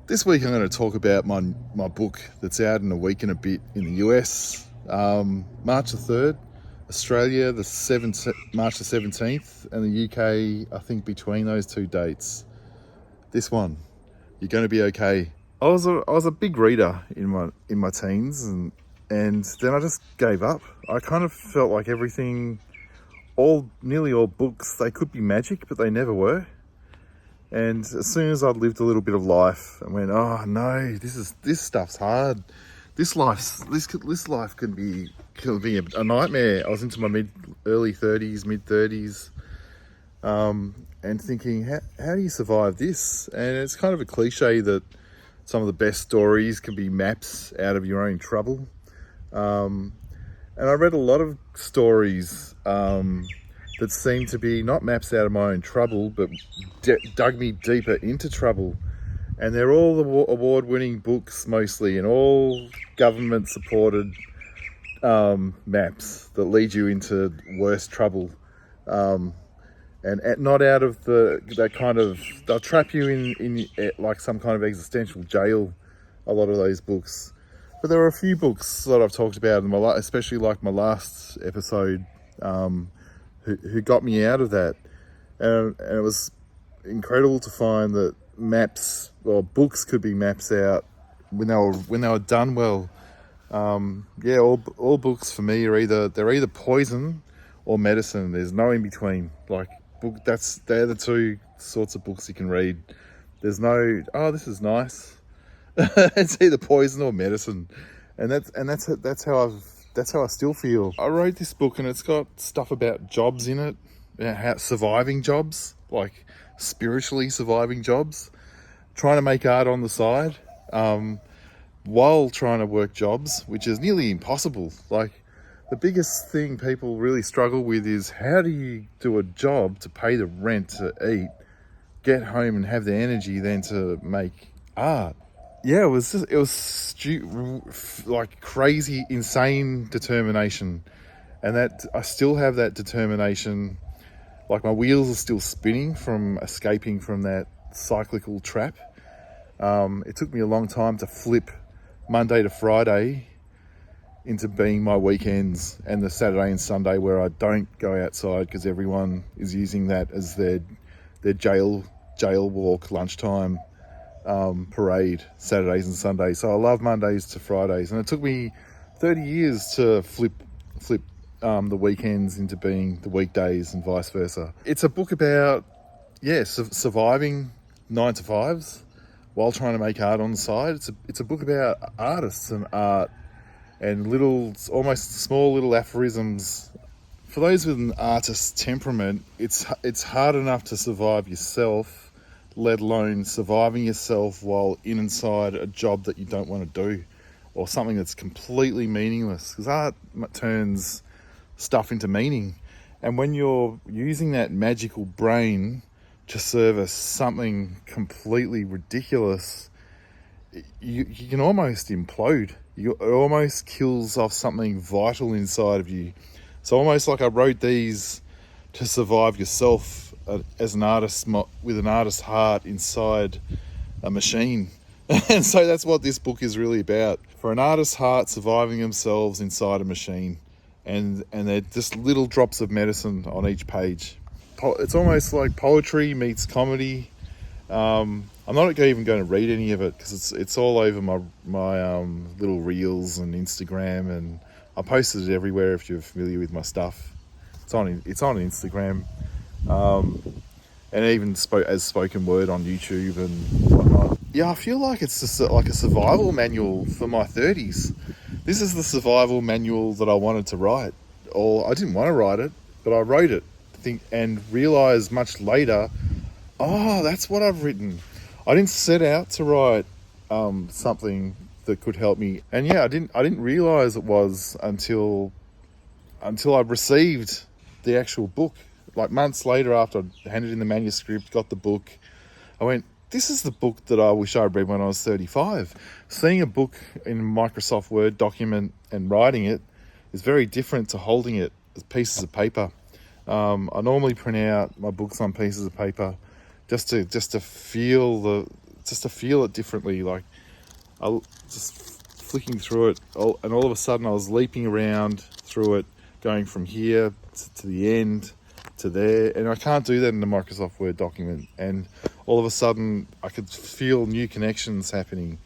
This week I'm going to talk about my book that's out in a week and a bit in the US. March the 3rd, Australia, March the 17th, and the UK, I think, between those two dates. This one, You're Going to Be Okay. I was a big reader in my teens, and then I just gave up. I kind of felt like nearly all books, they could be magic, but they never were. And as soon as I'd lived a little bit of life, I went, oh no, this stuff's hard. This life can be a nightmare. I was into my early 30s, mid 30s, and thinking, how do you survive this? And it's kind of a cliche that some of the best stories can be maps out of your own trouble. And I read a lot of stories that seemed to be not maps out of my own trouble, but dug me deeper into trouble. And they're all award-winning books mostly, and all government-supported maps that lead you into worse trouble. And not out of that kind of, they'll trap you in like some kind of existential jail, a lot of those books. But there are a few books that I've talked about, especially like my last episode, who got me out of that. And it was incredible to find that books could be maps out when they were done well. All books for me they're either poison or medicine. There's no in between. They're the two sorts of books you can read. There's no, oh, this is nice. It's either poison or medicine, and that's how I still feel. I wrote this book, and it's got stuff about jobs in it, how surviving jobs, like spiritually surviving jobs, trying to make art on the side, while trying to work jobs, which is nearly impossible. Like, the biggest thing people really struggle with is, how do you do a job to pay the rent, to eat, get home and have the energy then to make art? Yeah, it was like crazy, insane determination. And that I still have that determination. Like, my wheels are still spinning from escaping from that cyclical trap. It took me a long time to flip Monday to Friday into being my weekends, and the Saturday and Sunday where I don't go outside because everyone is using that as their jail walk, lunchtime parade, Saturdays and Sundays. So I love Mondays to Fridays, and it took me 30 years to flip the weekends into being the weekdays and vice versa. It's a book about surviving 9 to 5s while trying to make art on the side. It's a book about artists and art, and almost small little aphorisms. For those with an artist's temperament, it's hard enough to survive yourself, let alone surviving yourself while inside a job that you don't want to do, or something that's completely meaningless, because art turns stuff into meaning. And when you're using that magical brain to service something completely ridiculous, you can almost implode. It almost kills off something vital inside of you. So almost like I wrote these to survive yourself as an artist, with an artist's heart inside a machine. And so that's what this book is really about. For an artist's heart surviving themselves inside a machine. And they're just little drops of medicine on each page. It's almost like poetry meets comedy. I'm not even going to read any of it because it's all over my little reels and Instagram, and I posted it everywhere if you're familiar with my stuff. It's on Instagram, and even as spoken word on YouTube and whatnot. Yeah, I feel like it's just like a survival manual for my 30s. This is the survival manual that I wanted to write, or I didn't want to write it, but I wrote it. And realised much later, oh, that's what I've written. I didn't set out to write something that could help me, and I didn't realise it was until I received the actual book. Like months later, after I handed in the manuscript, got the book, I went, this is the book that I wish I'd read when I was 35. Seeing a book in Microsoft Word document and writing it is very different to holding it as pieces of paper. I normally print out my books on pieces of paper just to feel to feel it differently. Like I just flicking through it, and all of a sudden I was leaping around through it, going from here to the end to there, and I can't do that in a Microsoft Word document. And all of a sudden I could feel new connections happening,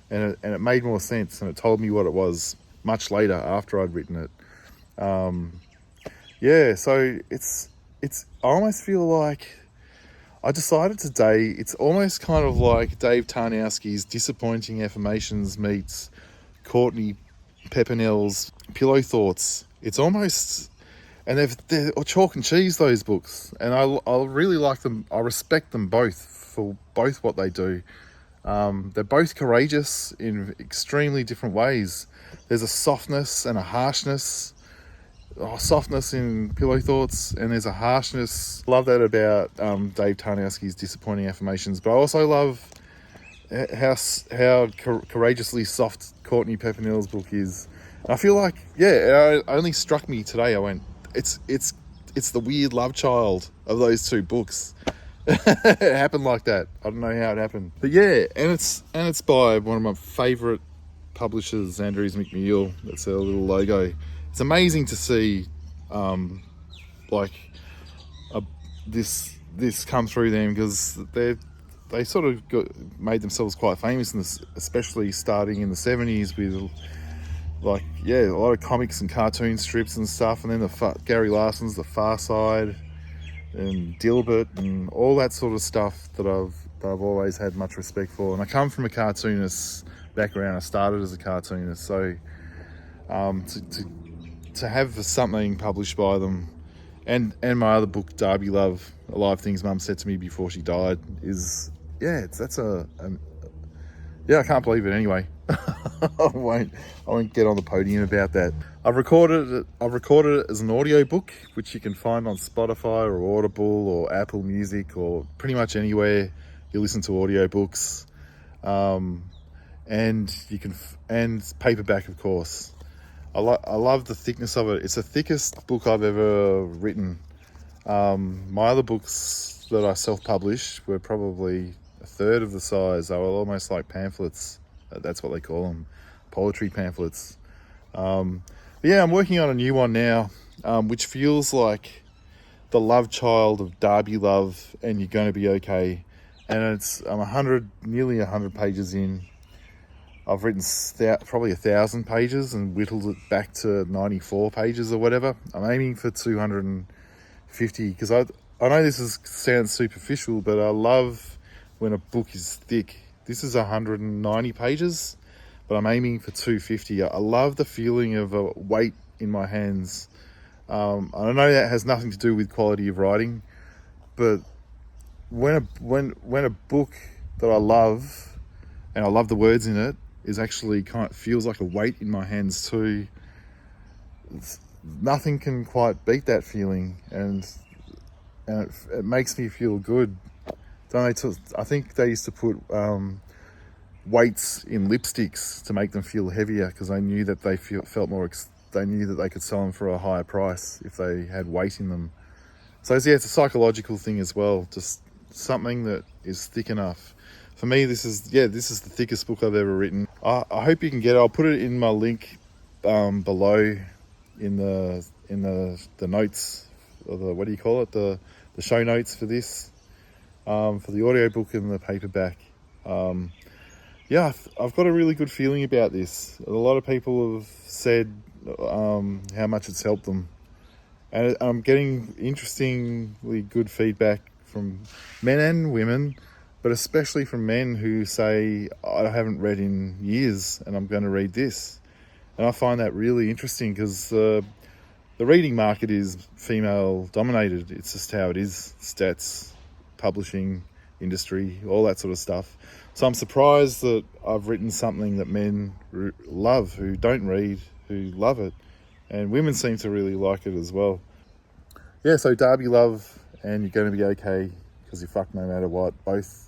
and it made more sense, and it told me what it was much later after I'd written it. Yeah, so it's I almost feel like I decided today it's almost kind of like Dave Tarnowski's Disappointing Affirmations meets Courtney Pepinell's Pillow Thoughts. It's almost, and they're chalk and cheese, those books, and I really like them. I respect them both for both what they do. They're both courageous in extremely different ways. There's a softness and a harshness. Softness in Pillow Thoughts, and there's a harshness. Love that about Dave Tarnowski's Disappointing Affirmations, but I also love how courageously soft Courtney Pepinell's book is. And I feel like, yeah, it only struck me today. I went, it's the weird love child of those two books. It happened like that. I don't know how it happened, but yeah, and it's by one of my favourite publishers, Andrews McMeel. That's their little logo. It's amazing to see, this come through them, because they sort of made themselves quite famous in this, especially starting in the 70s with a lot of comics and cartoon strips and stuff, and then Gary Larson's The Far Side and Dilbert and all that sort of stuff that I've always had much respect for. And I come from a cartoonist background. I started as a cartoonist, so to have something published by them, and my other book, Darby Love, A Lot of Things Mum Said to Me Before She Died, is, yeah, I can't believe it. Anyway, I won't get on the podium about that. I've recorded it as an audio book, which you can find on Spotify or Audible or Apple Music or pretty much anywhere you listen to audio books. And you can and paperback, of course. I love the thickness of it. It's the thickest book I've ever written. My other books that I self-published were probably a third of the size. They were almost like pamphlets. That's what they call them, poetry pamphlets. But yeah, I'm working on a new one now, which feels like the love child of Darby Love and You're Going to Be Okay. And I'm nearly 100 pages in. I've written probably 1,000 pages and whittled it back to 94 pages or whatever. I'm aiming for 250, because I know this sounds superficial, but I love when a book is thick. This is 190 pages, but I'm aiming for 250. I love the feeling of a weight in my hands. I know that has nothing to do with quality of writing, but when a book that I love, and I love the words in it, is actually feels like a weight in my hands too. Nothing can quite beat that feeling, and it makes me feel good. I think they used to put weights in lipsticks to make them feel heavier, because they knew that they felt more. They knew that they could sell them for a higher price if they had weight in them. So yeah, it's a psychological thing as well. Just something that is thick enough. For me, this is the thickest book I've ever written. I hope you can get it. I'll put it in my link below in the notes, or the, what do you call it, the show notes for this, for the audiobook and the paperback. Yeah, I've got a really good feeling about this. A lot of people have said how much it's helped them, and I'm getting interestingly good feedback from men and women, but especially from men who say, I haven't read in years and I'm going to read this. And I find that really interesting, because the reading market is female dominated. It's just how it is. Stats, publishing industry, all that sort of stuff. So I'm surprised that I've written something that men love, who don't read, who love it. And women seem to really like it as well. Yeah, so Darby Love and You're Going to Be Okay, because you fuck no matter what. Both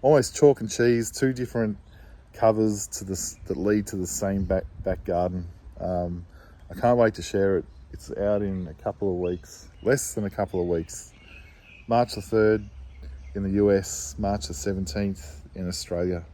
almost chalk and cheese, two different covers that lead to the same back garden. I can't wait to share it. It's out in a couple of weeks, less than a couple of weeks. March the 3rd in the US, March the 17th in Australia.